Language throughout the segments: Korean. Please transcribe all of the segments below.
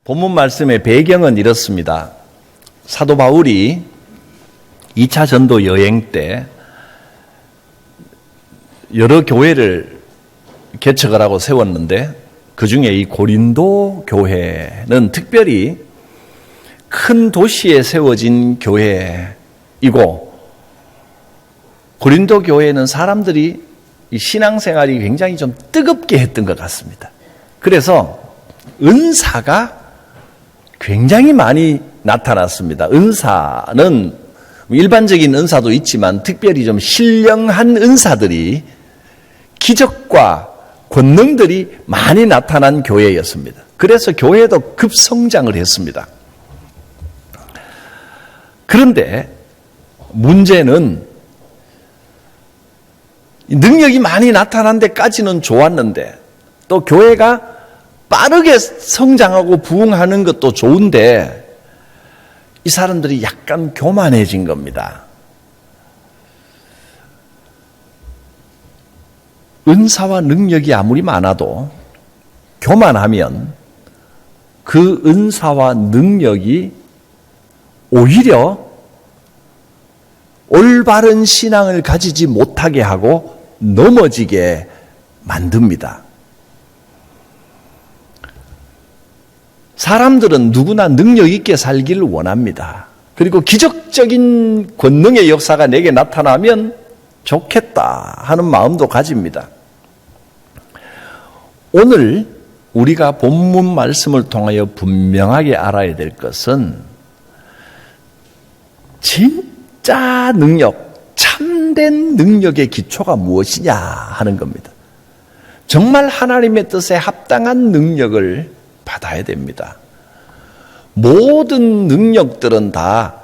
본문 말씀의 배경은 이렇습니다. 사도 바울이 2차 전도 여행 때 여러 교회를 개척을 하고 세웠는데 그 중에 이 고린도 교회는 특별히 큰 도시에 세워진 교회이고, 고린도 교회는 사람들이 이 신앙생활이 굉장히 좀 뜨겁게 했던 것 같습니다. 그래서 은사가 굉장히 많이 나타났습니다. 은사는 일반적인 은사도 있지만 특별히 좀 신령한 은사들이, 기적과 권능들이 많이 나타난 교회였습니다. 그래서 교회도 급성장을 했습니다. 그런데 문제는 능력이 많이 나타난 데까지는 좋았는데, 또 교회가 빠르게 성장하고 부흥하는 것도 좋은데 이 사람들이 약간 교만해진 겁니다. 은사와 능력이 아무리 많아도 교만하면 그 은사와 능력이 오히려 올바른 신앙을 가지지 못하게 하고 넘어지게 만듭니다. 사람들은 누구나 능력 있게 살기를 원합니다. 그리고 기적적인 권능의 역사가 내게 나타나면 좋겠다 하는 마음도 가집니다. 오늘 우리가 본문 말씀을 통하여 분명하게 알아야 될 것은 진짜 능력, 참된 능력의 기초가 무엇이냐 하는 겁니다. 정말 하나님의 뜻에 합당한 능력을 받아야 됩니다. 모든 능력들은 다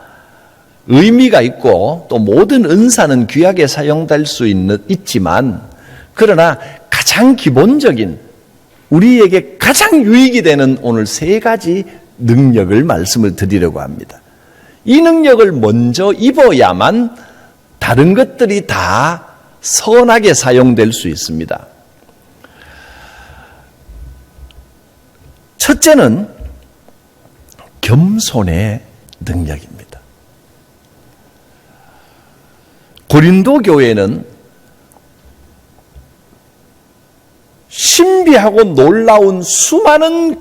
의미가 있고 또 모든 은사는 귀하게 사용될 수 있지만, 그러나 가장 기본적인, 우리에게 가장 유익이 되는 오늘 세 가지 능력을 말씀을 드리려고 합니다. 이 능력을 먼저 입어야만 다른 것들이 다 선하게 사용될 수 있습니다. 첫째는 겸손의 능력입니다. 고린도 교회는 신비하고 놀라운 수많은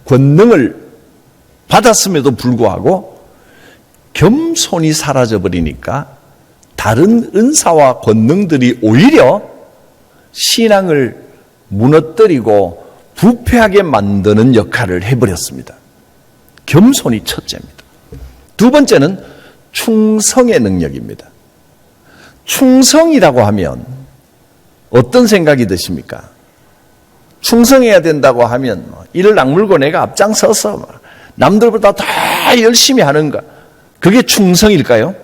권능을 받았음에도 불구하고 겸손이 사라져버리니까 다른 은사와 권능들이 오히려 신앙을 무너뜨리고 부패하게 만드는 역할을 해버렸습니다. 겸손이 첫째입니다. 두 번째는 충성의 능력입니다. 충성이라고 하면 어떤 생각이 드십니까? 충성해야 된다고 하면 이를 악물고 내가 앞장서서 남들보다 더 열심히 하는 것, 그게 충성일까요?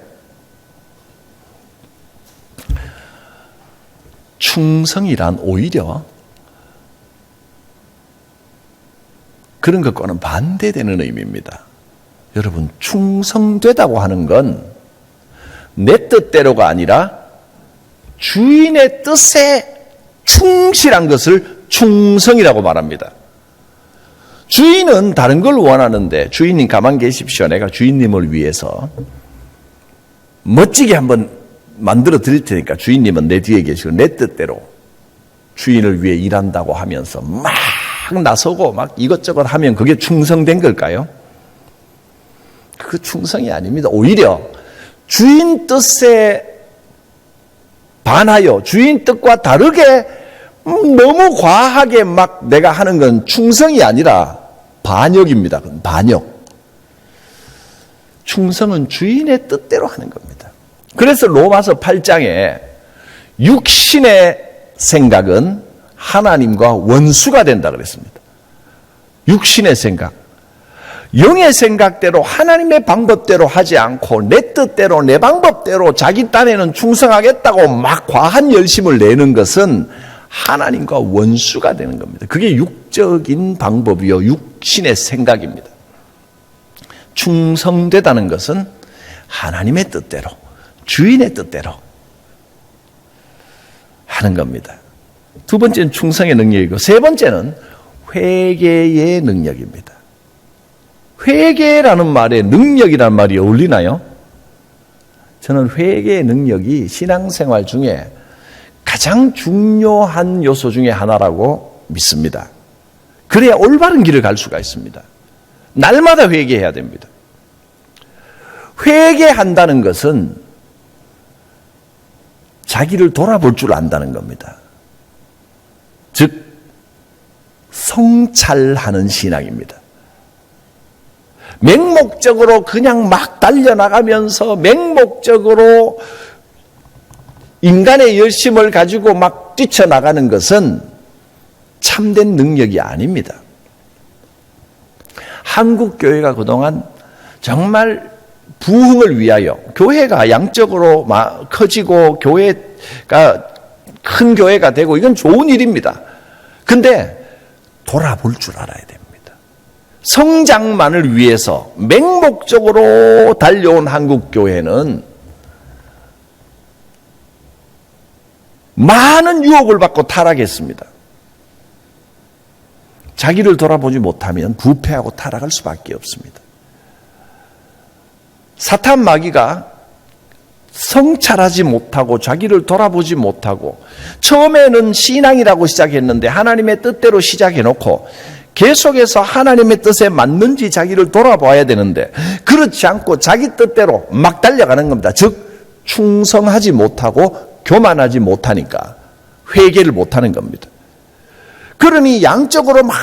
충성이란 오히려 그런 것과는 반대되는 의미입니다. 여러분, 충성되다고 하는 건 내 뜻대로가 아니라 주인의 뜻에 충실한 것을 충성이라고 말합니다. 주인은 다른 걸 원하는데, 주인님 가만 계십시오. 내가 주인님을 위해서 멋지게 한번 만들어 드릴 테니까 주인님은 내 뒤에 계시고 내 뜻대로 주인을 위해 일한다고 하면서 막 나서고 막 이것저것 하면 그게 충성된 걸까요? 그 충성이 아닙니다. 오히려 주인 뜻에 반하여 주인 뜻과 다르게 너무 과하게 막 내가 하는 건 충성이 아니라 반역입니다. 반역. 충성은 주인의 뜻대로 하는 겁니다. 그래서 로마서 8장에 육신의 생각은 하나님과 원수가 된다 그랬습니다. 육신의 생각. 영의 생각대로 하나님의 방법대로 하지 않고 내 뜻대로 내 방법대로 자기 딴에는 충성하겠다고 막 과한 열심을 내는 것은 하나님과 원수가 되는 겁니다. 그게 육적인 방법이요, 육신의 생각입니다. 충성되다는 것은 하나님의 뜻대로, 주인의 뜻대로 하는 겁니다. 두 번째는 충성의 능력이고, 세 번째는 회개의 능력입니다. 회개라는 말에 능력이라는 말이 어울리나요? 저는 회개의 능력이 신앙생활 중에 가장 중요한 요소 중에 하나라고 믿습니다. 그래야 올바른 길을 갈 수가 있습니다. 날마다 회개해야 됩니다. 회개한다는 것은 자기를 돌아볼 줄 안다는 겁니다. 즉, 성찰하는 신앙입니다. 맹목적으로 그냥 막 달려나가면서 맹목적으로 인간의 열심을 가지고 막 뛰쳐나가는 것은 참된 능력이 아닙니다. 한국 교회가 그동안 정말 부흥을 위하여 교회가 양적으로 커지고 교회가 큰 교회가 되고 이건 좋은 일입니다. 근데 돌아볼 줄 알아야 됩니다. 성장만을 위해서 맹목적으로 달려온 한국 교회는 많은 유혹을 받고 타락했습니다. 자기를 돌아보지 못하면 부패하고 타락할 수밖에 없습니다. 사탄 마귀가 성찰하지 못하고 자기를 돌아보지 못하고 처음에는 신앙이라고 시작했는데 하나님의 뜻대로 시작해놓고 계속해서 하나님의 뜻에 맞는지 자기를 돌아봐야 되는데 그렇지 않고 자기 뜻대로 막 달려가는 겁니다. 즉 충성하지 못하고 교만하지 못하니까 회개를 못하는 겁니다. 그러니 양적으로 막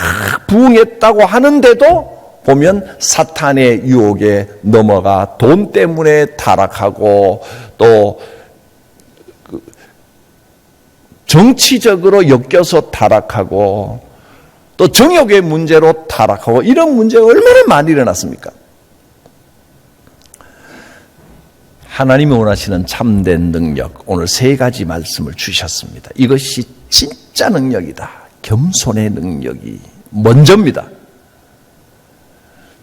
부흥했다고 하는데도 보면 사탄의 유혹에 넘어가 돈 때문에 타락하고 또 정치적으로 엮여서 타락하고 또 정욕의 문제로 타락하고 이런 문제가 얼마나 많이 일어났습니까? 하나님이 원하시는 참된 능력, 오늘 세 가지 말씀을 주셨습니다. 이것이 진짜 능력이다. 겸손의 능력이 먼저입니다.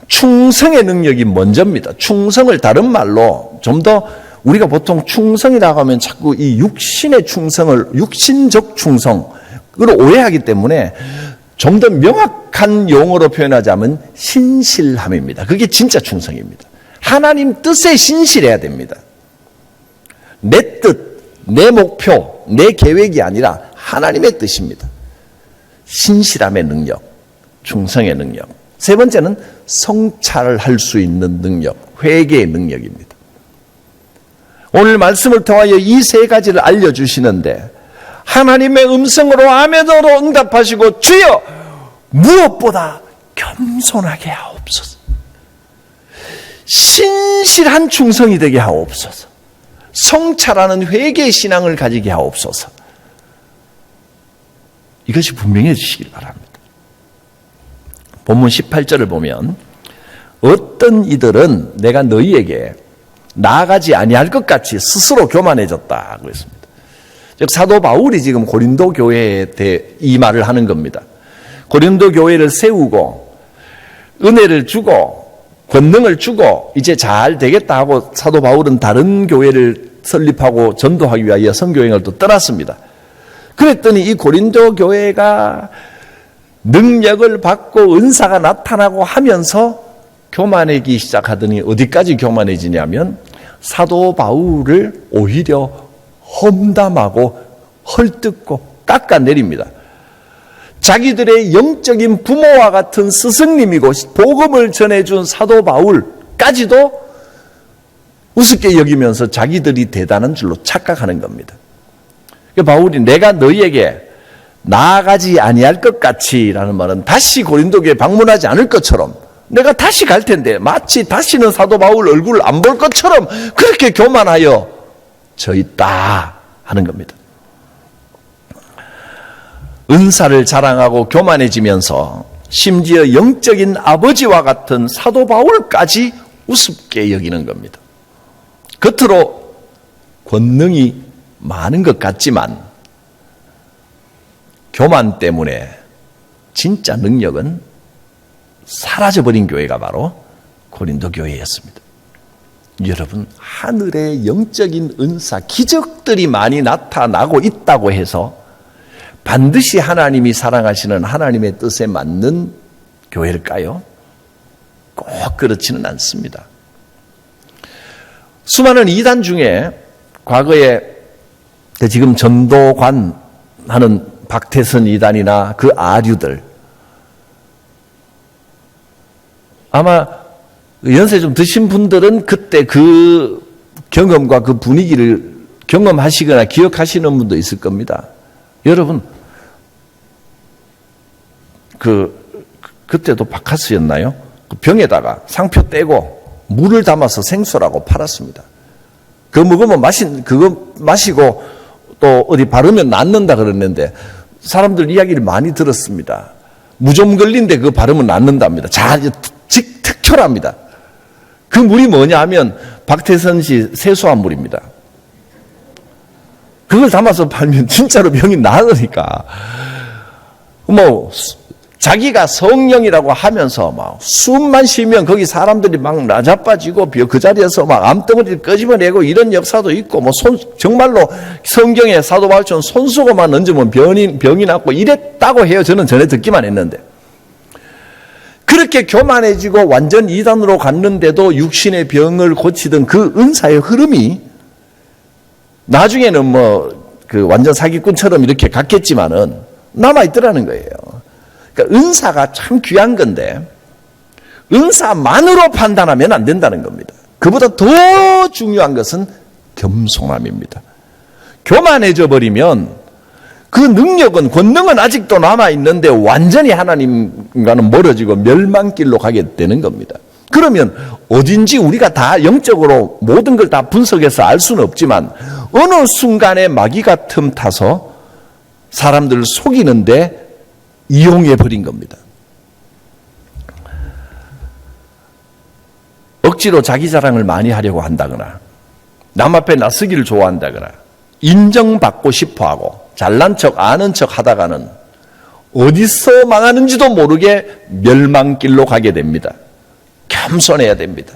충성의 능력이 먼저입니다. 충성을 다른 말로 좀 더 우리가 보통 충성이라고 하면 자꾸 이 육신의 충성을 육신적 충성으로 오해하기 때문에 좀 더 명확한 용어로 표현하자면 신실함입니다. 그게 진짜 충성입니다. 하나님 뜻에 신실해야 됩니다. 내 뜻, 내 목표, 내 계획이 아니라 하나님의 뜻입니다. 신실함의 능력, 충성의 능력. 세 번째는 성찰할 수 있는 능력, 회개의 능력입니다. 오늘 말씀을 통하여 이 세 가지를 알려주시는데 하나님의 음성으로 아멘으로 응답하시고 주여 무엇보다 겸손하게 하옵소서. 신실한 충성이 되게 하옵소서. 성찰하는 회개의 신앙을 가지게 하옵소서. 이것이 분명해지시길 바랍니다. 본문 18절을 보면 어떤 이들은 내가 너희에게 나아가지 아니할 것 같이 스스로 교만해졌다 그랬습니다. 즉 사도 바울이 지금 고린도 교회에 대해 이 말을 하는 겁니다. 고린도 교회를 세우고 은혜를 주고 권능을 주고 이제 잘 되겠다 하고 사도 바울은 다른 교회를 설립하고 전도하기 위하여 선교행을 또 떠났습니다. 그랬더니 이 고린도 교회가 능력을 받고 은사가 나타나고 하면서 교만해지기 시작하더니 어디까지 교만해지냐면 사도 바울을 오히려 험담하고 헐뜯고 깎아내립니다. 자기들의 영적인 부모와 같은 스승님이고 복음을 전해준 사도 바울까지도 우습게 여기면서 자기들이 대단한 줄로 착각하는 겁니다. 바울이 내가 너희에게 나아가지 아니할 것 같이라는 말은 다시 고린도교에 방문하지 않을 것처럼 내가 다시 갈 텐데 마치 다시는 사도 바울 얼굴을 안 볼 것처럼 그렇게 교만하여 져 있다 하는 겁니다. 은사를 자랑하고 교만해지면서 심지어 영적인 아버지와 같은 사도 바울까지 우습게 여기는 겁니다. 겉으로 권능이 많은 것 같지만 교만 때문에 진짜 능력은 사라져버린 교회가 바로 고린도 교회였습니다. 여러분, 하늘의 영적인 은사, 기적들이 많이 나타나고 있다고 해서 반드시 하나님이 사랑하시는 하나님의 뜻에 맞는 교회일까요? 꼭 그렇지는 않습니다. 수많은 이단 중에 과거에 지금 전도관 하는 박태선 이단이나 그 아류들, 아마 연세 좀 드신 분들은 그때 그 경험과 그 분위기를 경험하시거나 기억하시는 분도 있을 겁니다. 여러분, 그때도 바카스였나요? 그 병에다가 상표 떼고 물을 담아서 생수라고 팔았습니다. 그거 먹으면 그거 마시고 또 어디 바르면 낫는다 그랬는데 사람들 이야기를 많이 들었습니다. 무좀 걸린데 그거 바르면 낫는답니다. 특효랍니다. 그 물이 뭐냐 하면 박태선 씨 세수한 물입니다. 그걸 담아서 팔면 진짜로 병이 나으니까 자기가 성령이라고 하면서 막 숨만 쉬면 거기 사람들이 막 나자빠지고 그 자리에서 막 암덩어리를 끄집어내고 이런 역사도 있고 정말로 성경에 사도 바울처럼 손수건만 얹으면 병이 낫고 이랬다고 해요. 저는 전에 듣기만 했는데 그렇게 교만해지고 완전 이단으로 갔는데도 육신의 병을 고치던 그 은사의 흐름이 나중에는 완전 사기꾼처럼 이렇게 갔겠지만은 남아있더라는 거예요. 그러니까 은사가 참 귀한 건데 은사만으로 판단하면 안 된다는 겁니다. 그보다 더 중요한 것은 겸손함입니다. 교만해져 버리면 그 능력은 권능은 아직도 남아있는데 완전히 하나님과는 멀어지고 멸망길로 가게 되는 겁니다. 그러면 어딘지 우리가 다 영적으로 모든 걸 다 분석해서 알 수는 없지만 어느 순간에 마귀가 틈타서 사람들을 속이는데 이용해버린 겁니다. 억지로 자기 자랑을 많이 하려고 한다거나 남 앞에 나서기를 좋아한다거나 인정받고 싶어하고 잘난 척 아는 척 하다가는 어디서 망하는지도 모르게 멸망길로 가게 됩니다. 겸손해야 됩니다.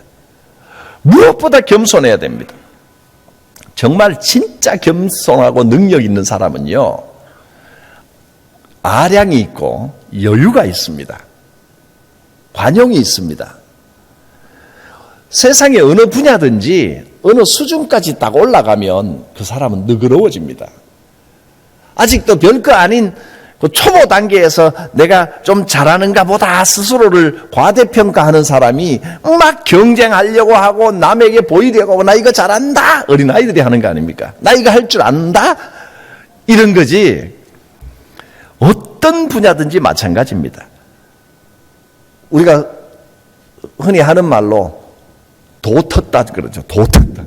무엇보다 겸손해야 됩니다. 정말 진짜 겸손하고 능력 있는 사람은요, 아량이 있고 여유가 있습니다. 관용이 있습니다. 세상의 어느 분야든지 어느 수준까지 딱 올라가면 그 사람은 너그러워집니다. 아직도 별거 아닌 그 초보 단계에서 내가 좀 잘하는가 보다 스스로를 과대평가하는 사람이 막 경쟁하려고 하고 남에게 보이려고 하고 나 이거 잘한다 어린아이들이 하는 거 아닙니까? 나 이거 할 줄 안다 이런 거지. 어떤 분야든지 마찬가지입니다. 우리가 흔히 하는 말로 도 텄다 그러죠. 도 텄다.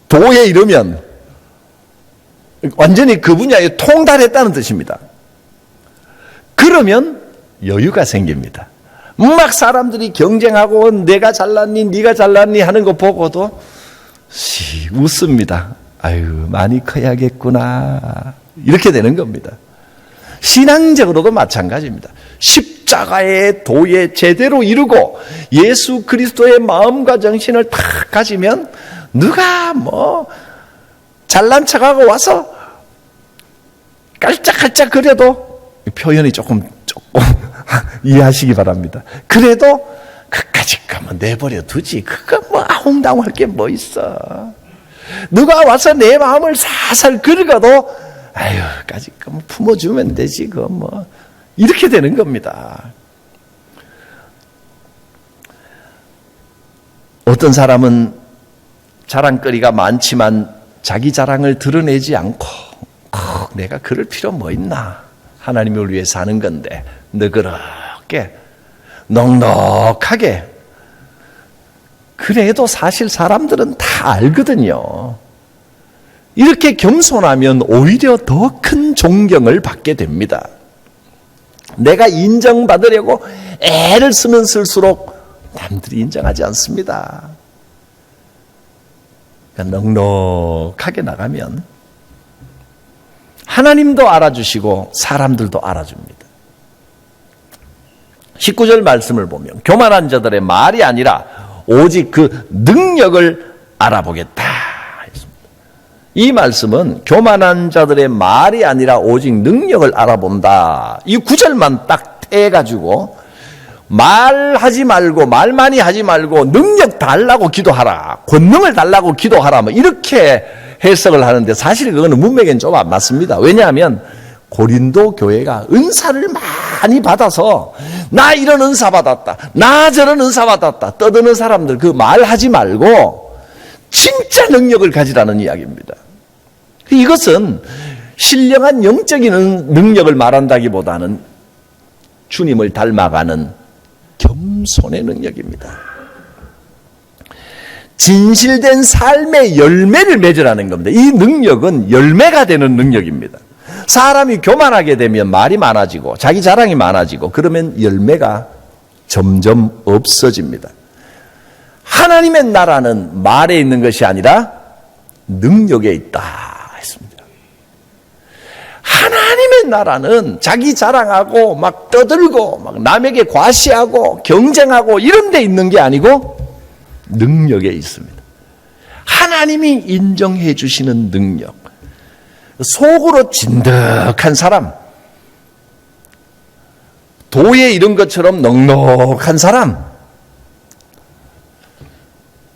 도에 이르면 완전히 그 분야에 통달했다는 뜻입니다. 그러면 여유가 생깁니다. 막 사람들이 경쟁하고 내가 잘났니 네가 잘났니 하는 거 보고도 웃습니다. 아유 많이 커야겠구나 이렇게 되는 겁니다. 신앙적으로도 마찬가지입니다. 십자가의 도에 제대로 이루고 예수 그리스도의 마음과 정신을 다 가지면 누가 뭐 잘난 척하고 와서 깔짝깔짝 그래도, 표현이 조금 이해하시기 바랍니다. 그래도 그까짓 거면 내버려 두지. 그거 뭐 아웅다웅할 게 뭐 있어. 누가 와서 내 마음을 살살 긁어도 아유, 까짓 거 품어주면 되지. 그거 뭐 이렇게 되는 겁니다. 어떤 사람은 자랑거리가 많지만 자기 자랑을 드러내지 않고 내가 그럴 필요 뭐 있나. 하나님을 위해 사는 건데 너그럽게 넉넉하게. 그래도 사실 사람들은 다 알거든요. 이렇게 겸손하면 오히려 더 큰 존경을 받게 됩니다. 내가 인정받으려고 애를 쓰면 쓸수록 남들이 인정하지 않습니다. 그러니까 넉넉하게 나가면 하나님도 알아주시고 사람들도 알아줍니다. 19절 말씀을 보면 교만한 자들의 말이 아니라 오직 그 능력을 알아보겠다. 이 말씀은 교만한 자들의 말이 아니라 오직 능력을 알아본다. 이 9절만 딱 떼가지고 말하지 말고 말 많이 하지 말고 능력 달라고 기도하라. 권능을 달라고 기도하라. 뭐 이렇게 해석을 하는데 사실 그거는 문맥엔 좀 안 맞습니다. 왜냐하면 고린도 교회가 은사를 많이 받아서 나 이런 은사 받았다. 나 저런 은사 받았다. 떠드는 사람들 그 말하지 말고 진짜 능력을 가지라는 이야기입니다. 이것은 신령한 영적인 능력을 말한다기보다는 주님을 닮아가는 겸손의 능력입니다. 진실된 삶의 열매를 맺으라는 겁니다. 이 능력은 열매가 되는 능력입니다. 사람이 교만하게 되면 말이 많아지고 자기 자랑이 많아지고 그러면 열매가 점점 없어집니다. 하나님의 나라는 말에 있는 것이 아니라 능력에 있다 했습니다. 하나님의 나라는 자기 자랑하고 막 떠들고 막 남에게 과시하고 경쟁하고 이런 데 있는 게 아니고 능력에 있습니다. 하나님이 인정해 주시는 능력. 속으로 진득한 사람, 도에 이른 것처럼 넉넉한 사람.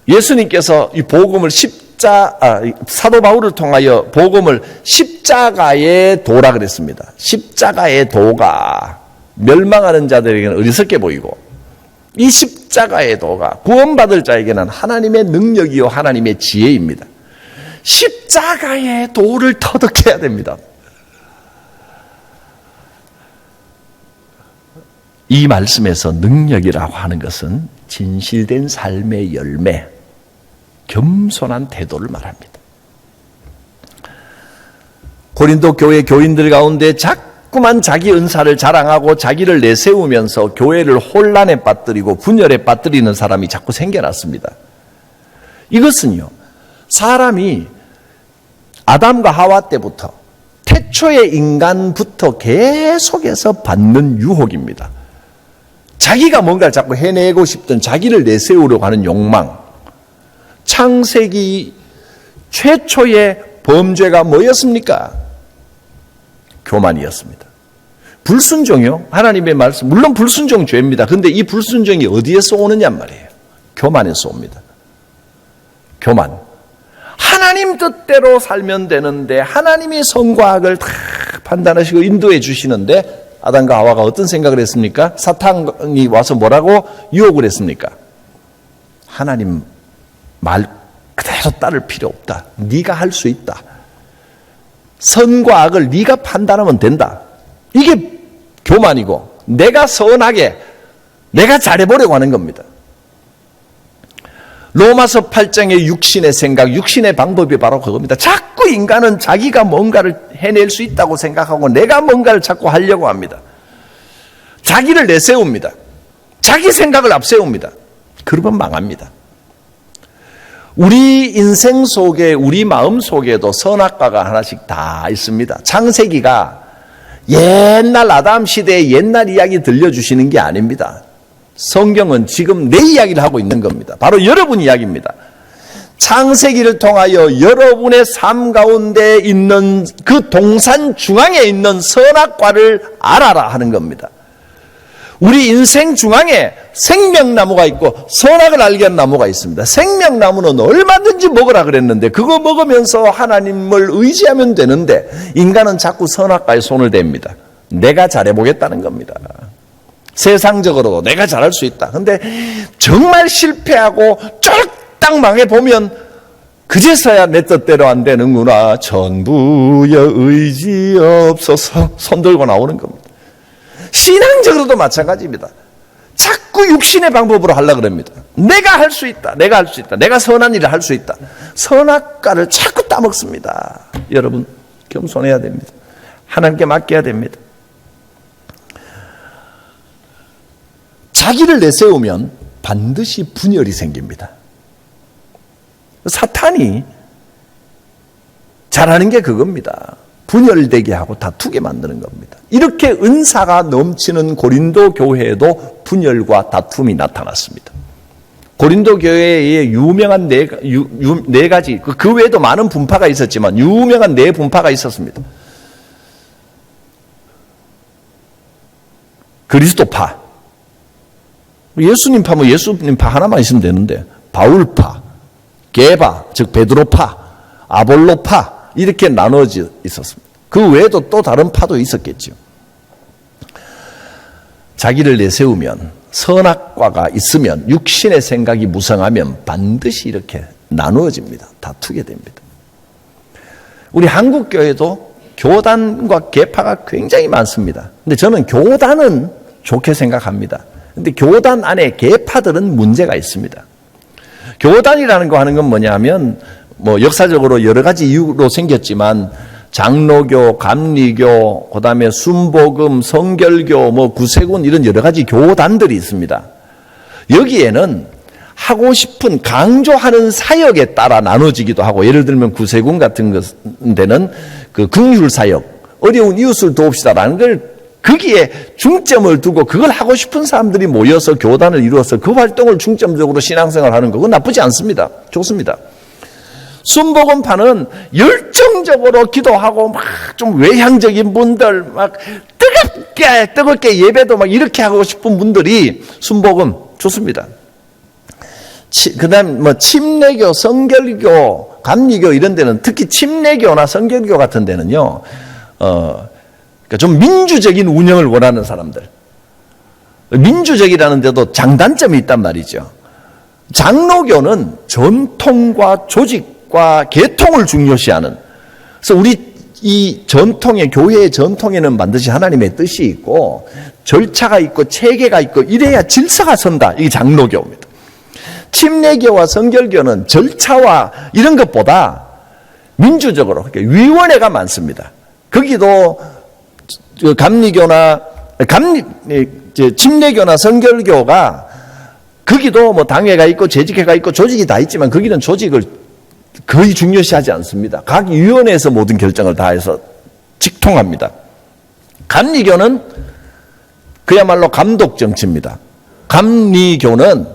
예수님께서 이 복음을 사도 바울을 통하여 복음을 십자가의 도라 그랬습니다. 십자가의 도가 멸망하는 자들에게는 어리석게 보이고 이 십자가의 도가 구원받을 자에게는 하나님의 능력이요 하나님의 지혜입니다. 십자가의 도를 터득해야 됩니다. 이 말씀에서 능력이라고 하는 것은 진실된 삶의 열매, 겸손한 태도를 말합니다. 고린도 교회 교인들 가운데 자꾸만 자기 은사를 자랑하고 자기를 내세우면서 교회를 혼란에 빠뜨리고 분열에 빠뜨리는 사람이 자꾸 생겨났습니다. 이것은요, 사람이 아담과 하와 때부터 태초의 인간부터 계속해서 받는 유혹입니다. 자기가 뭔가를 자꾸 해내고 싶던 자기를 내세우려고 하는 욕망. 창세기 최초의 범죄가 뭐였습니까? 교만이었습니다. 불순종이요. 하나님의 말씀. 물론 불순종 죄입니다. 그런데 이 불순종이 어디에서 오느냐 말이에요. 교만에서 옵니다. 교만. 하나님 뜻대로 살면 되는데 하나님이 선과 악을 다 판단하시고 인도해 주시는데 아담과 하와가 어떤 생각을 했습니까? 사탄이 와서 뭐라고 유혹을 했습니까? 하나님 말 그대로 따를 필요 없다. 네가 할 수 있다. 선과 악을 네가 판단하면 된다. 이게 교만이고 내가 선하게 내가 잘해보려고 하는 겁니다. 로마서 8장의 육신의 생각, 육신의 방법이 바로 그겁니다. 자꾸 인간은 자기가 뭔가를 해낼 수 있다고 생각하고 내가 뭔가를 자꾸 하려고 합니다. 자기를 내세웁니다. 자기 생각을 앞세웁니다. 그러면 망합니다. 우리 인생 속에 우리 마음 속에도 선악과가 하나씩 다 있습니다. 창세기가 옛날 아담 시대의 옛날 이야기 들려주시는 게 아닙니다. 성경은 지금 내 이야기를 하고 있는 겁니다. 바로 여러분 이야기입니다. 창세기를 통하여 여러분의 삶 가운데 있는 그 동산 중앙에 있는 선악과를 알아라 하는 겁니다. 우리 인생 중앙에 생명나무가 있고 선악을 알게 하는 나무가 있습니다. 생명나무는 얼마든지 먹으라 그랬는데 그거 먹으면서 하나님을 의지하면 되는데 인간은 자꾸 선악과에 손을 댑니다. 내가 잘해보겠다는 겁니다. 세상적으로도 내가 잘할 수 있다. 근데 정말 실패하고 쫄딱 망해보면 그제서야 내 뜻대로 안 되는구나. 전부여 의지 없어서 손 들고 나오는 겁니다. 신앙적으로도 마찬가지입니다. 자꾸 육신의 방법으로 하려고 합니다. 내가 할 수 있다. 내가 할 수 있다. 내가 선한 일을 할 수 있다. 선악과를 자꾸 따먹습니다. 여러분 겸손해야 됩니다. 하나님께 맡겨야 됩니다. 자기를 내세우면 반드시 분열이 생깁니다. 사탄이 잘하는 게 그겁니다. 분열되게 하고 다투게 만드는 겁니다. 이렇게 은사가 넘치는 고린도 교회에도 분열과 다툼이 나타났습니다. 고린도 교회에 유명한 네 가지, 그 외에도 많은 분파가 있었지만 유명한 네 분파가 있었습니다. 그리스도파, 예수님파, 예수님파 하나만 있으면 되는데, 바울파, 게바, 즉 베드로파, 아볼로파, 이렇게 나눠져 있었습니다. 그 외에도 또 다른 파도 있었겠죠. 자기를 내세우면, 선악과가 있으면, 육신의 생각이 무성하면 반드시 이렇게 나누어집니다. 다투게 됩니다. 우리 한국교회도 교단과 계파가 굉장히 많습니다. 근데 저는 교단은 좋게 생각합니다. 근데 교단 안에 계파들은 문제가 있습니다. 교단이라는 거 하는 건 뭐냐면, 역사적으로 여러 가지 이유로 생겼지만, 장로교, 감리교, 그 다음에 순복음, 성결교, 구세군 이런 여러 가지 교단들이 있습니다. 여기에는 하고 싶은 강조하는 사역에 따라 나눠지기도 하고, 예를 들면 구세군 같은 데는 그 긍휼 사역, 어려운 이웃을 도웁시다라는 걸 거기에 중점을 두고 그걸 하고 싶은 사람들이 모여서 교단을 이루어서 그 활동을 중점적으로 신앙생활 하는 거, 그건 나쁘지 않습니다. 좋습니다. 순복음파는 열정적으로 기도하고 막 좀 외향적인 분들, 막 뜨겁게 예배도 막 이렇게 하고 싶은 분들이 순복음 좋습니다. 그 다음 침례교, 성결교, 감리교 이런 데는, 특히 침례교나 성결교 같은 데는요, 그러니까 좀 민주적인 운영을 원하는 사람들. 민주적이라는 데도 장단점이 있단 말이죠. 장로교는 전통과 조직과 계통을 중요시하는, 그래서 우리 이 전통의, 교회의 전통에는 반드시 하나님의 뜻이 있고 절차가 있고 체계가 있고 이래야 질서가 선다. 이게 장로교입니다. 침례교와 성결교는 절차와 이런 것보다 민주적으로, 그러니까 위원회가 많습니다. 거기도 감리교나 침례교나 성결교가 거기도 당회가 있고 재직회가 있고 조직이 다 있지만 거기는 조직을 거의 중요시하지 않습니다. 각 위원회에서 모든 결정을 다 해서 직통합니다. 감리교는 그야말로 감독 정치입니다. 감리교는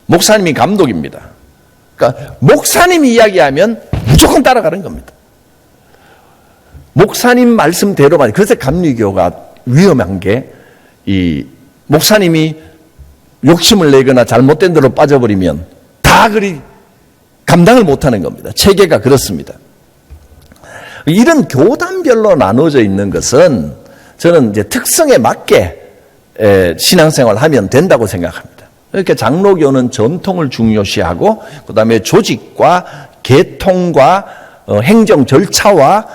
목사님이 감독입니다. 그러니까 목사님이 이야기하면 무조건 따라가는 겁니다. 목사님 말씀대로만. 그래서 감리교가 위험한 게, 이 목사님이 욕심을 내거나 잘못된 대로 빠져버리면 다 그리 감당을 못하는 겁니다. 체계가 그렇습니다. 이런 교단별로 나눠져 있는 것은 저는 이제 특성에 맞게 신앙생활을 하면 된다고 생각합니다. 그러니까 장로교는 전통을 중요시하고, 그 다음에 조직과 계통과 행정 절차와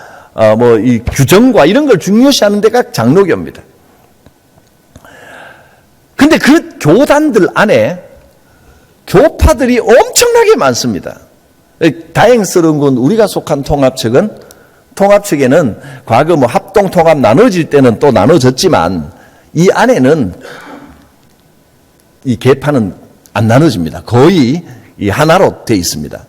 이 규정과 이런 걸 중요시하는 데가 장로교입니다. 근데 그 교단들 안에 교파들이 엄청나게 많습니다. 다행스러운 건 우리가 속한 통합측에는 과거 합동 통합 나눠질 때는 또 나눠졌지만 이 안에는 이 계파는 안 나눠집니다. 거의 이 하나로 돼 있습니다.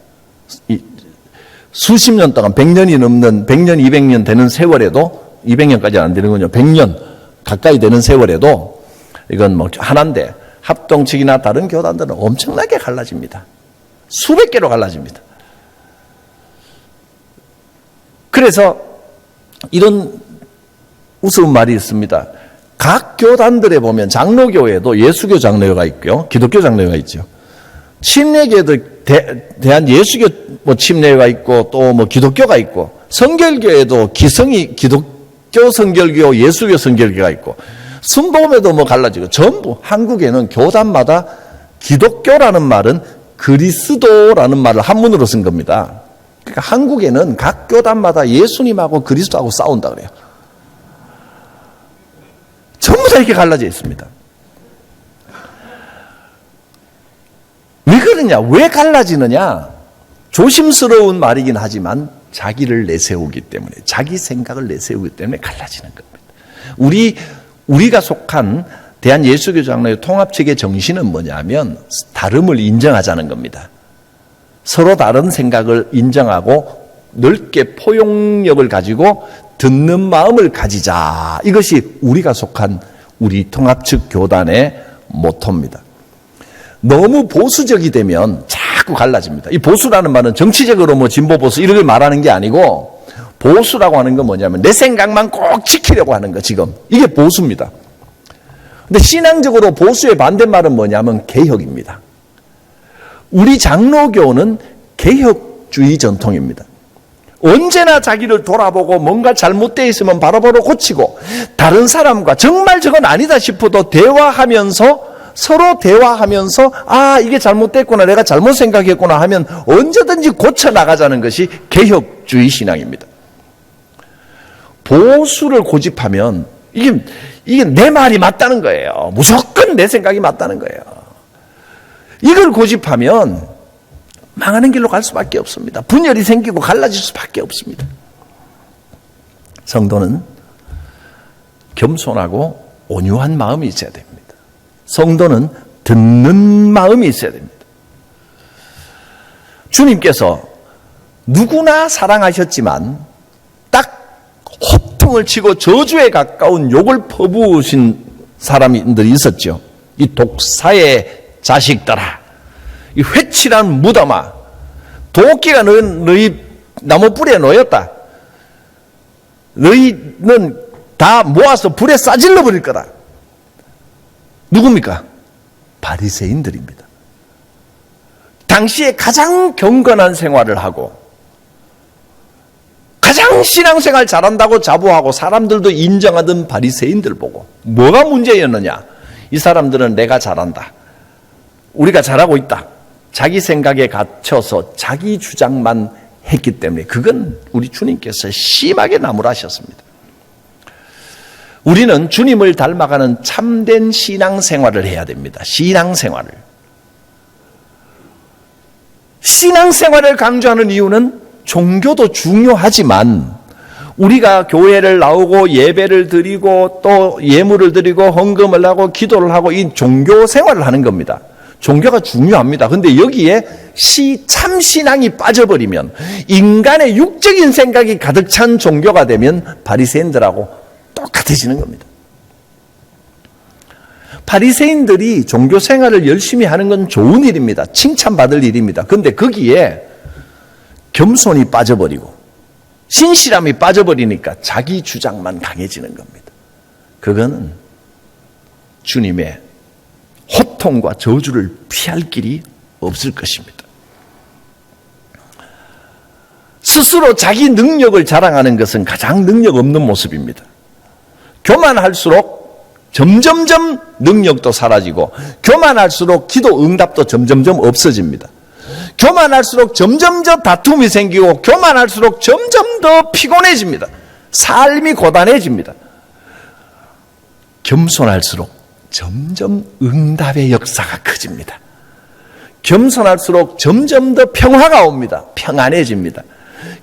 수십 년 동안 100년이 넘는 100년, 200년 되는 세월에도 200년까지는 안 되는군요. 100년 가까이 되는 세월에도 이건 뭐 하나인데 합동 측이나 다른 교단들은 엄청나게 갈라집니다. 수백 개로 갈라집니다. 그래서 이런 우스운 말이 있습니다. 각 교단들에 보면 장로교에도 예수교 장로교가 있고요. 기독교 장로교가 있죠. 침례교에도 대한 예수교 뭐 침례가 있고 또 뭐 기독교가 있고 성결교에도 기독교 성결교, 예수교 성결교가 있고 순복음에도 뭐 갈라지고 전부 한국에는 교단마다 기독교라는 말은 그리스도라는 말을 한문으로 쓴 겁니다. 그러니까 한국에는 각 교단마다 예수님하고 그리스도하고 싸운다 그래요. 전부 다 이렇게 갈라져 있습니다. 왜 그러냐? 왜 갈라지느냐? 조심스러운 말이긴 하지만 자기를 내세우기 때문에, 자기 생각을 내세우기 때문에 갈라지는 겁니다. 우리가 속한 대한예수교 장로의 통합측의 정신은 뭐냐면 다름을 인정하자는 겁니다. 서로 다른 생각을 인정하고 넓게 포용력을 가지고 듣는 마음을 가지자. 이것이 우리가 속한 우리 통합측 교단의 모토입니다. 너무 보수적이 되면 자꾸 갈라집니다. 이 보수라는 말은 정치적으로 뭐 진보 보수 이런 걸 말하는 게 아니고 보수라고 하는 건 뭐냐면 내 생각만 꼭 지키려고 하는 거 지금. 이게 보수입니다. 근데 신앙적으로 보수의 반대말은 뭐냐면 개혁입니다. 우리 장로교는 개혁주의 전통입니다. 언제나 자기를 돌아보고 뭔가 잘못되어 있으면 바로바로 고치고 다른 사람과 정말 저건 아니다 싶어도 대화하면서 서로 대화하면서 아 이게 잘못됐구나 내가 잘못 생각했구나 하면 언제든지 고쳐나가자는 것이 개혁주의 신앙입니다. 보수를 고집하면 이게 내 말이 맞다는 거예요. 무조건 내 생각이 맞다는 거예요. 이걸 고집하면 망하는 길로 갈 수밖에 없습니다. 분열이 생기고 갈라질 수밖에 없습니다. 성도는 겸손하고 온유한 마음이 있어야 됩니다. 성도는 듣는 마음이 있어야 됩니다. 주님께서 누구나 사랑하셨지만 딱 호통을 치고 저주에 가까운 욕을 퍼부으신 사람들이 있었죠. 이 독사의 자식들아, 이 회칠한 무덤아, 도끼가 너희 나무 뿌리에 놓였다. 너희는 다 모아서 불에 싸질러 버릴 거다. 누굽니까? 바리새인들입니다. 당시에 가장 경건한 생활을 하고 가장 신앙생활 잘한다고 자부하고 사람들도 인정하던 바리새인들 보고 뭐가 문제였느냐? 이 사람들은 내가 잘한다. 우리가 잘하고 있다. 자기 생각에 갇혀서 자기 주장만 했기 때문에 그건 우리 주님께서 심하게 나무라셨습니다. 우리는 주님을 닮아가는 참된 신앙생활을 해야 됩니다. 신앙생활을. 신앙생활을 강조하는 이유는 종교도 중요하지만 우리가 교회를 나오고 예배를 드리고 또 예물을 드리고 헌금을 하고 기도를 하고 이 종교 생활을 하는 겁니다. 종교가 중요합니다. 그런데 여기에 참신앙이 빠져버리면 인간의 육적인 생각이 가득 찬 종교가 되면 바리새인들하고 똑같아지는 겁니다. 바리새인들이 종교 생활을 열심히 하는 건 좋은 일입니다. 칭찬받을 일입니다. 그런데 거기에 겸손이 빠져버리고 신실함이 빠져버리니까 자기 주장만 강해지는 겁니다. 그거는 주님의 호통과 저주를 피할 길이 없을 것입니다. 스스로 자기 능력을 자랑하는 것은 가장 능력 없는 모습입니다. 교만할수록 점점점 능력도 사라지고 교만할수록 기도 응답도 점점점 없어집니다. 교만할수록 점점 더 다툼이 생기고 교만할수록 점점 더 피곤해집니다. 삶이 고단해집니다. 겸손할수록 점점 응답의 역사가 커집니다. 겸손할수록 점점 더 평화가 옵니다. 평안해집니다.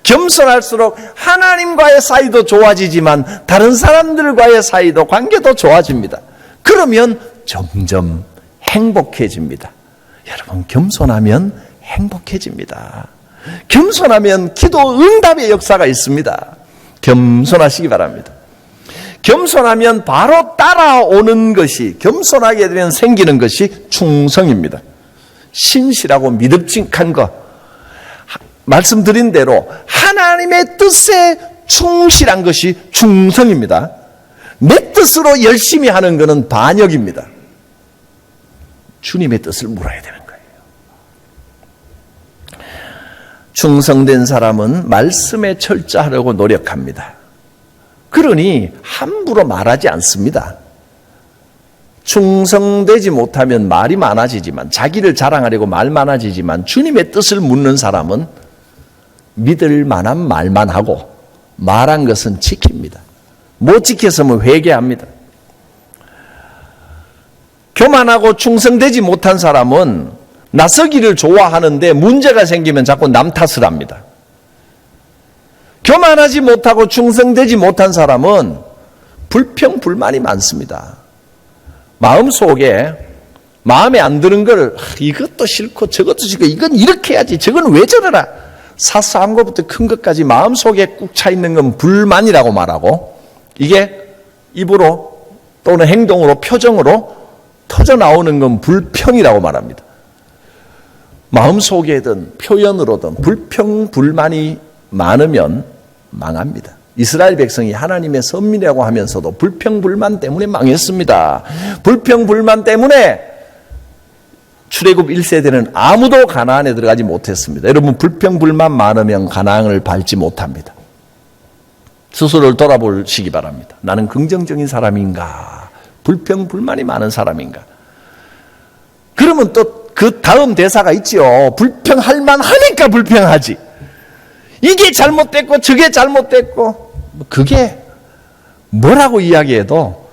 겸손할수록 하나님과의 사이도 좋아지지만 다른 사람들과의 사이도 관계도 좋아집니다. 그러면 점점 행복해집니다. 여러분 겸손하면 행복해집니다. 겸손하면 기도 응답의 역사가 있습니다. 겸손하시기 바랍니다. 겸손하면 바로 따라오는 것이, 겸손하게 되면 생기는 것이 충성입니다. 신실하고 믿음직한 것. 말씀드린 대로 하나님의 뜻에 충실한 것이 충성입니다. 내 뜻으로 열심히 하는 것은 반역입니다. 주님의 뜻을 물어야 되는 거예요. 충성된 사람은 말씀에 철저하려고 노력합니다. 그러니 함부로 말하지 않습니다. 충성되지 못하면 말이 많아지지만, 자기를 자랑하려고 말 많아지지만, 주님의 뜻을 묻는 사람은 믿을 만한 말만 하고 말한 것은 지킵니다. 못 지켰으면 회개합니다. 교만하고 충성되지 못한 사람은 나서기를 좋아하는데 문제가 생기면 자꾸 남 탓을 합니다. 교만하지 못하고 충성되지 못한 사람은 불평불만이 많습니다. 마음속에 마음에 안 드는 걸 이것도 싫고 저것도 싫고 이건 이렇게 해야지 저건 왜 저러나, 사소한 것부터 큰 것까지 마음속에 꾹 차 있는 건 불만이라고 말하고, 이게 입으로 또는 행동으로, 표정으로 터져 나오는 건 불평이라고 말합니다. 마음속에든 표현으로든 불평불만이 많으면 망합니다. 이스라엘 백성이 하나님의 선민이라고 하면서도 불평불만 때문에 망했습니다. 불평불만 때문에 출애굽 1세대는 아무도 가나안에 들어가지 못했습니다. 여러분, 불평불만 많으면 가나안을 밟지 못합니다. 스스로를 돌아보시기 바랍니다. 나는 긍정적인 사람인가? 불평불만이 많은 사람인가? 그러면 또 그 다음 대사가 있지요. 불평할 만하니까 불평하지. 이게 잘못됐고 저게 잘못됐고, 그게 뭐라고 이야기해도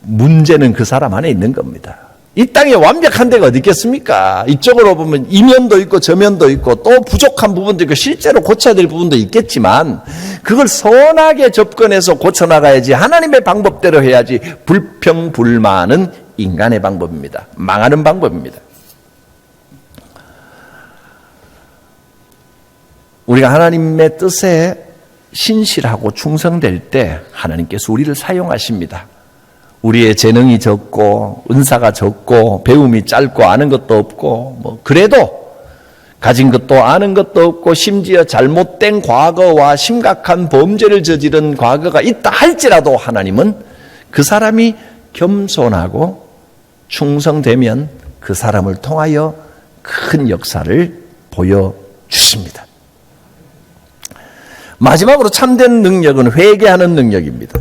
문제는 그 사람 안에 있는 겁니다. 이 땅에 완벽한 데가 어디 있겠습니까? 이쪽으로 보면 이면도 있고 저면도 있고 또 부족한 부분도 있고 실제로 고쳐야 될 부분도 있겠지만, 그걸 선하게 접근해서 고쳐나가야지, 하나님의 방법대로 해야지. 불평불만은 인간의 방법입니다. 망하는 방법입니다. 우리가 하나님의 뜻에 신실하고 충성될 때 하나님께서 우리를 사용하십니다. 우리의 재능이 적고 은사가 적고 배움이 짧고 아는 것도 없고 그래도 가진 것도 아는 것도 없고 심지어 잘못된 과거와 심각한 범죄를 저지른 과거가 있다 할지라도 하나님은 그 사람이 겸손하고 충성되면 그 사람을 통하여 큰 역사를 보여주십니다. 마지막으로 참된 능력은 회개하는 능력입니다.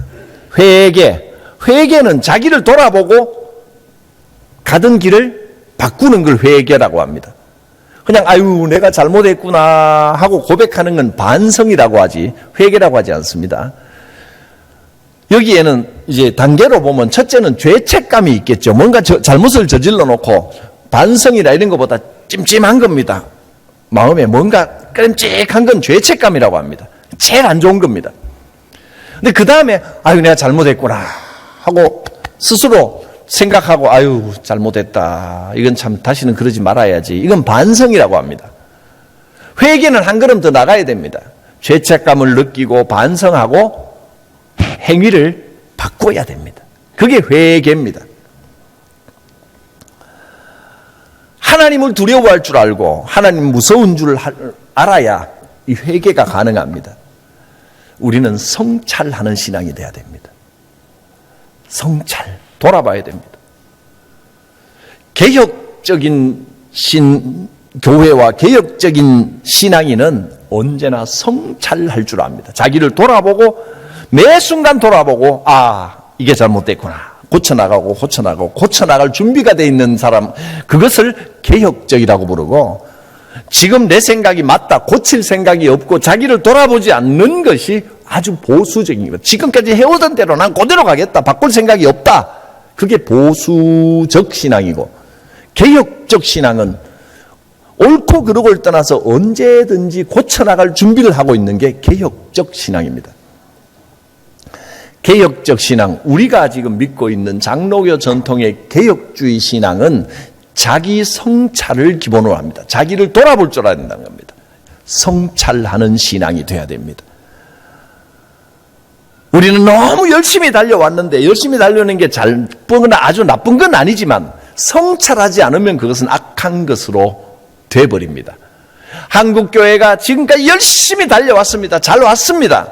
회개는 자기를 돌아보고 가던 길을 바꾸는 걸 회개라고 합니다. 그냥 아유 내가 잘못했구나 하고 고백하는 건 반성이라고 하지 회개라고 하지 않습니다. 여기에는 이제 단계로 보면 첫째는 죄책감이 있겠죠. 뭔가 잘못을 저질러 놓고 반성이나 이런 것보다 찜찜한 겁니다. 마음에 뭔가 끔찍한 건 죄책감이라고 합니다. 제일 안 좋은 겁니다. 근데 그 다음에 아유 내가 잘못했구나 하고 스스로 생각하고 아유 잘못했다. 이건 참 다시는 그러지 말아야지. 이건 반성이라고 합니다. 회개는 한 걸음 더 나가야 됩니다. 죄책감을 느끼고 반성하고 행위를 바꿔야 됩니다. 그게 회개입니다. 하나님을 두려워할 줄 알고 하나님 무서운 줄 알아야 이 회개가 가능합니다. 우리는 성찰하는 신앙이 돼야 됩니다. 성찰, 돌아봐야 됩니다. 개혁적인 교회와 개혁적인 신앙인은 언제나 성찰할 줄 압니다. 자기를 돌아보고 매 순간 돌아보고 이게 잘못됐구나. 고쳐나갈 준비가 돼 있는 사람, 그것을 개혁적이라고 부르고, 지금 내 생각이 맞다, 고칠 생각이 없고 자기를 돌아보지 않는 것이 아주 보수적인 것. 지금까지 해오던 대로 난 그대로 가겠다, 바꿀 생각이 없다. 그게 보수적 신앙이고, 개혁적 신앙은 옳고 그르고를 떠나서 언제든지 고쳐나갈 준비를 하고 있는 게 개혁적 신앙입니다. 개혁적 신앙, 우리가 지금 믿고 있는 장로교 전통의 개혁주의 신앙은 자기 성찰을 기본으로 합니다. 자기를 돌아볼 줄 알아야 된다는 겁니다. 성찰하는 신앙이 돼야 됩니다. 우리는 너무 열심히 달려왔는데 열심히 달려오는 게 잘거나 아주 나쁜 건 아니지만 성찰하지 않으면 그것은 악한 것으로 돼버립니다. 한국교회가 지금까지 열심히 달려왔습니다. 잘 왔습니다.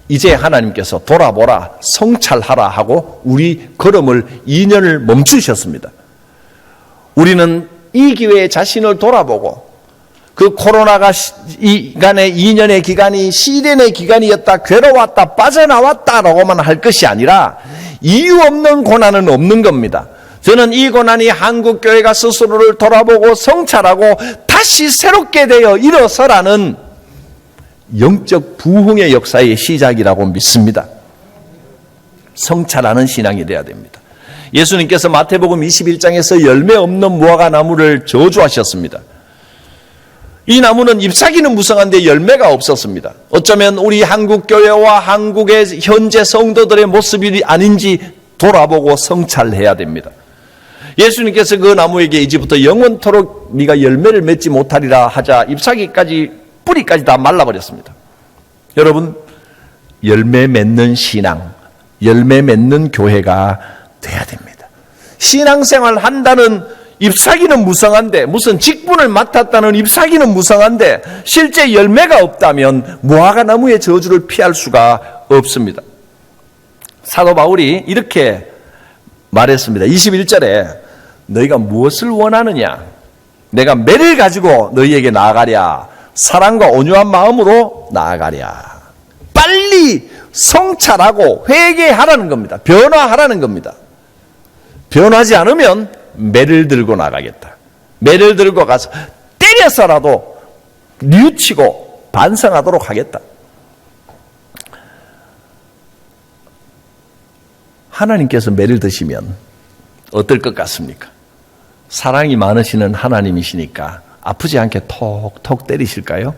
이제 하나님께서 돌아보라, 성찰하라 하고 우리 걸음을 2년을 멈추셨습니다. 우리는 이 기회에 자신을 돌아보고 그 코로나가 이간의 2년의 기간이 시련의 기간이었다, 괴로웠다, 빠져나왔다라고만 할 것이 아니라 이유 없는 고난은 없는 겁니다. 저는 이 고난이 한국교회가 스스로를 돌아보고 성찰하고 다시 새롭게 되어 일어서라는 영적 부흥의 역사의 시작이라고 믿습니다. 성찰하는 신앙이 되어야 됩니다. 예수님께서 마태복음 21장에서 열매 없는 무화과 나무를 저주하셨습니다. 이 나무는 잎사귀는 무성한데 열매가 없었습니다. 어쩌면 우리 한국교회와 한국의 현재 성도들의 모습이 아닌지 돌아보고 성찰해야 됩니다. 예수님께서 그 나무에게 이제부터 영원토록 네가 열매를 맺지 못하리라 하자 잎사귀까지 뿌리까지 다 말라버렸습니다. 여러분, 열매 맺는 신앙, 열매 맺는 교회가 돼야 됩니다. 신앙생활 한다는 잎사귀는 무성한데, 무슨 직분을 맡았다는 잎사귀는 무성한데 실제 열매가 없다면 무화과 나무의 저주를 피할 수가 없습니다. 사도 바울이 이렇게 말했습니다. 21절에 너희가 무엇을 원하느냐? 내가 매를 가지고 너희에게 나아가랴. 사랑과 온유한 마음으로 나아가랴. 빨리 성찰하고 회개하라는 겁니다. 변화하라는 겁니다. 변하지 않으면 매를 들고 나가겠다. 매를 들고 가서 때려서라도 뉘우치고 반성하도록 하겠다. 하나님께서 매를 드시면 어떨 것 같습니까? 사랑이 많으시는 하나님이시니까 아프지 않게 톡톡 때리실까요?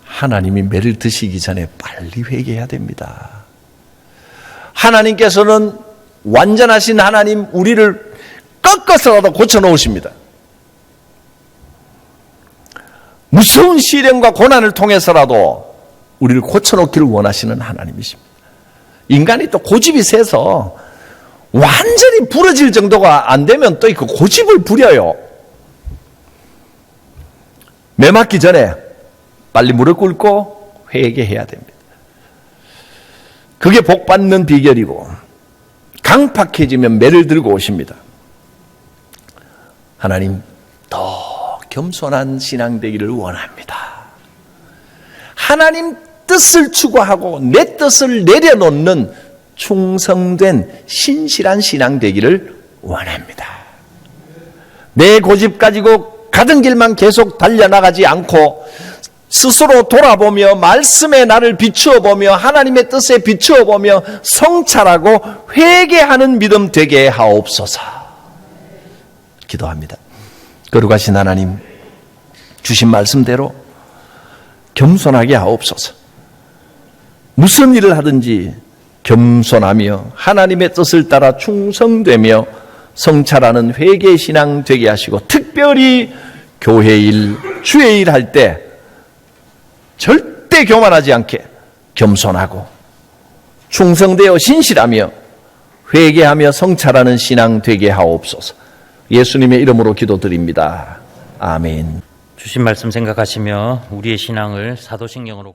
하나님이 매를 드시기 전에 빨리 회개해야 됩니다. 하나님께서는 완전하신 하나님, 우리를 꺾어서라도 고쳐놓으십니다. 무서운 시련과 고난을 통해서라도 우리를 고쳐놓기를 원하시는 하나님이십니다. 인간이 또 고집이 세서 완전히 부러질 정도가 안 되면 또 그 고집을 부려요. 매 맞기 전에 빨리 무릎 꿇고 회개해야 됩니다. 그게 복 받는 비결이고, 강팍해지면 매를 들고 오십니다. 하나님, 더 겸손한 신앙 되기를 원합니다. 하나님 뜻을 추구하고 내 뜻을 내려놓는 충성된 신실한 신앙 되기를 원합니다. 내 고집 가지고 가던 길만 계속 달려나가지 않고 스스로 돌아보며 말씀에 나를 비추어 보며 하나님의 뜻에 비추어 보며 성찰하고 회개하는 믿음 되게 하옵소서. 기도합니다. 거룩하신 하나님, 주신 말씀대로 겸손하게 하옵소서. 무슨 일을 하든지 겸손하며 하나님의 뜻을 따라 충성되며 성찰하는 회개 신앙 되게 하시고, 특별히 교회 일, 주의 일 할 때 절대 교만하지 않게 겸손하고 충성되어 신실하며 회개하며 성찰하는 신앙 되게 하옵소서. 예수님의 이름으로 기도드립니다. 아멘. 주신 말씀 생각하시며 우리의 신앙을 사도신경으로